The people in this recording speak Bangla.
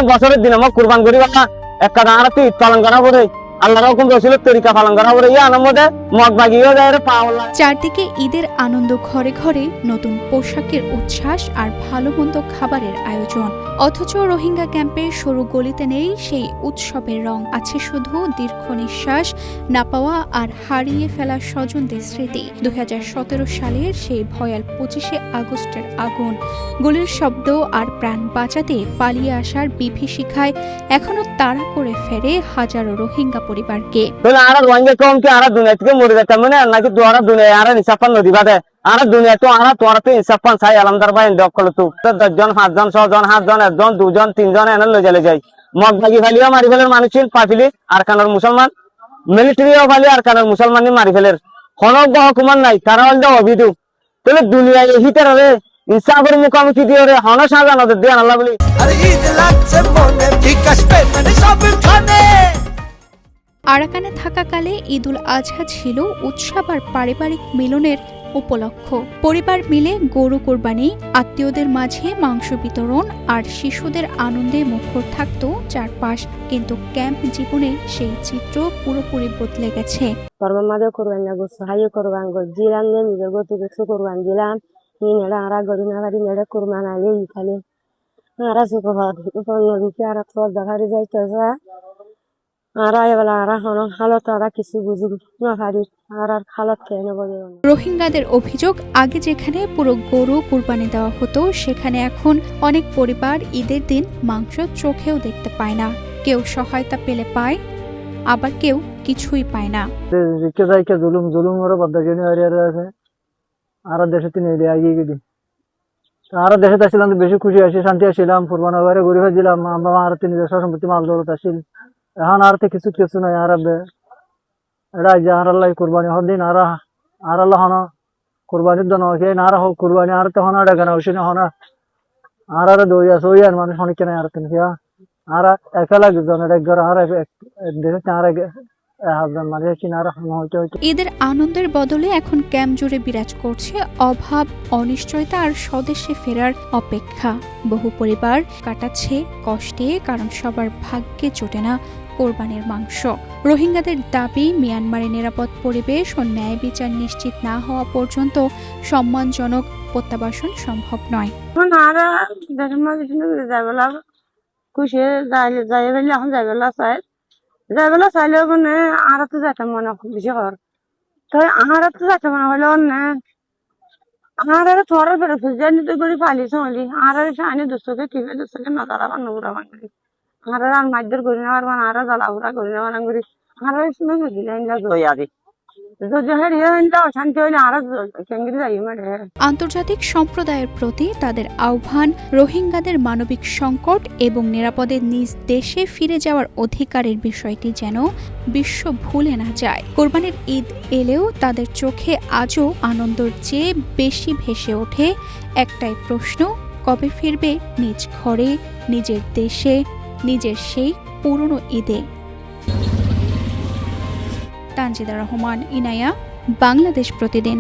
বছরের দিন আমার কুরবান করি বাবা একটা দাঁড়াতে ঈদ পালন করা পরে আল্লাহ রকম রসুলের তরিকা পালন করা পরে ইয়ে আনন্দে মগ বাগিয়ে যায় পাওয়া। চারদিকে ঈদের আনন্দ, ঘরে ঘরে নতুন পোশাকের উচ্ছ্বাস আর ভালো মন্দ খাবারের আয়োজন। অথচ রোহিঙ্গা ক্যাম্পের সরু গলিতে নেই সেই উৎসবের রং। আছে শুধু দীর্ঘ নিঃশ্বাস, না পাওয়া আর হারিয়ে ফেলা স্বজনদের স্মৃতি। 2017 সালের সেই ভয়াল 25শে আগস্টের আগুন, গুলির শব্দ আর প্রাণ বাঁচাতে পালিয়ে আসার বিভীষিকায় এখনো তাড়া করে ফেরে হাজারো রোহিঙ্গা পরিবারকে। আর রোহিঙ্গা কম কি আর দুনিয়া থেকে মরে যেতাম মানে নাকি তোরা দুনিয়া আর নিসাপান নদী বাদে আর দুনিয়া তো আর তোরা তো নিসাপান চাই আলমদার ভাই দখল তো 10জন 5জন 6জন 7জন 1জন 2জন 3জন এনে লই যালে যাই মগ বাগি ফালিও মারি ফেলের মানুষ পাফিলি আর কানার মুসলমান মিলিটারিও ফালি আর কানার মুসলমান মারি ফেলের কোনো হকুমান নাই তারা হল অবিধু তাহলে দুনিয়ায় হিতার হবে ইনসাফের মুখোমুখি দিয়ে রে হন সাজান ওদের দিয়ে আল্লাহ বলি। আরাকানে থাকাকালে ঈদুল আজহা ছিল উৎসব আর পারিবারিক মিলনের উপলক্ষ। পরিবার মিলে গরু কোরবানি, আত্মীয়দের মাঝে মাংস বিতরণ আর শিশুদের আনন্দে মুখর থাকতো চারপাশ। কিন্তু ক্যাম্প জীবনে সেই চিত্র পুরোপুরি বদলে গেছে। মাঝে কোরবান হাইয়ে কোরবান দিলাম নিজের গতি কিছু কোরবান দিলাম নেড়া আরা গড়ি না বাড়ি নেড়ে কোরবান আলে ইখালে আরা সুখে আর দেখারি যাইতেছে রোহিঙ্গাদের অভিযোগ, আগে যেখানে পুরো গরু কুরবানি দেওয়া হতো সেখানে এখন অনেক পরিবার ঈদের দিন মাংস চোখেও দেখতে পায় না। কেউ সহায়তা পেলে পায়, আবার কেউ কিছুই পায় না। আর দেশে আসছিলাম বেশি খুশি আছি, শান্তি আসছিলাম, ফুরবানা ঘরে ঘুরে দিলাম, আর নিজের সম্পত্তি মাল দৌলত আসছিল। এখন আর তো কিছু নাই। আর এটা আর আল্লাহ কুরবানি হদিন আর আল্লাহ হন কুরবানির জন্য আর হোক কুরবানি আর তো হন ডাকে না ওই আর দৌড়ি আছে ওই আর মানুষ অনেক কেন আর আর একা লাগে জনের একবার আর দেশে আর ঈদের আনন্দের বদলে এখন ক্যাম্প জুড়ে বিরাজ করছে অভাব, অনিশ্চয়তা আর স্বদেশে ফেরার অপেক্ষা। বহু পরিবার কাটাচ্ছে কষ্টে, কারণ সবার ভাগ্যে জোটে না কোরবানির মাংস। রোহিঙ্গাদের দাবি, মিয়ানমারের নিরাপদ পরিবেশ ও ন্যায় বিচার নিশ্চিত না হওয়া পর্যন্ত সম্মানজনক প্রত্যাবাসন সম্ভব নয়। যাইবেলা চাইলেও মানে আর তো যাইতাম মনে বেশি হর তো আর তো যাইতে মনে হলো না আর তোমার বেড়ে ফুজানি তো করে পালি চলি আর সাইনে দুশোকে টিভি দুশোকে নজরা বান উড়া বাঙালি আর মাইদের করি না আর আর জ্বালা উড়া করি না বাঙালি আর শুনে বুঝিলেন আগে আন্তর্জাতিক সম্প্রদায়ের প্রতি তাদের আহ্বান, রোহিঙ্গাদের মানবিক সংকট এবং নিরাপদে নিজ দেশে ফিরে যাওয়ার অধিকারের বিষয়টি যেন বিশ্ব ভুলে না যায়। কোরবানির ঈদ এলেও তাদের চোখে আজও আনন্দের চেয়ে বেশি ভেসে ওঠে একটাই প্রশ্ন, কবে ফিরবে নিজ ঘরে, নিজের দেশে, নিজের সেই পুরনো ঈদে। তানজিদা রহমান, ইনায়া, বাংলাদেশ প্রতিদিন।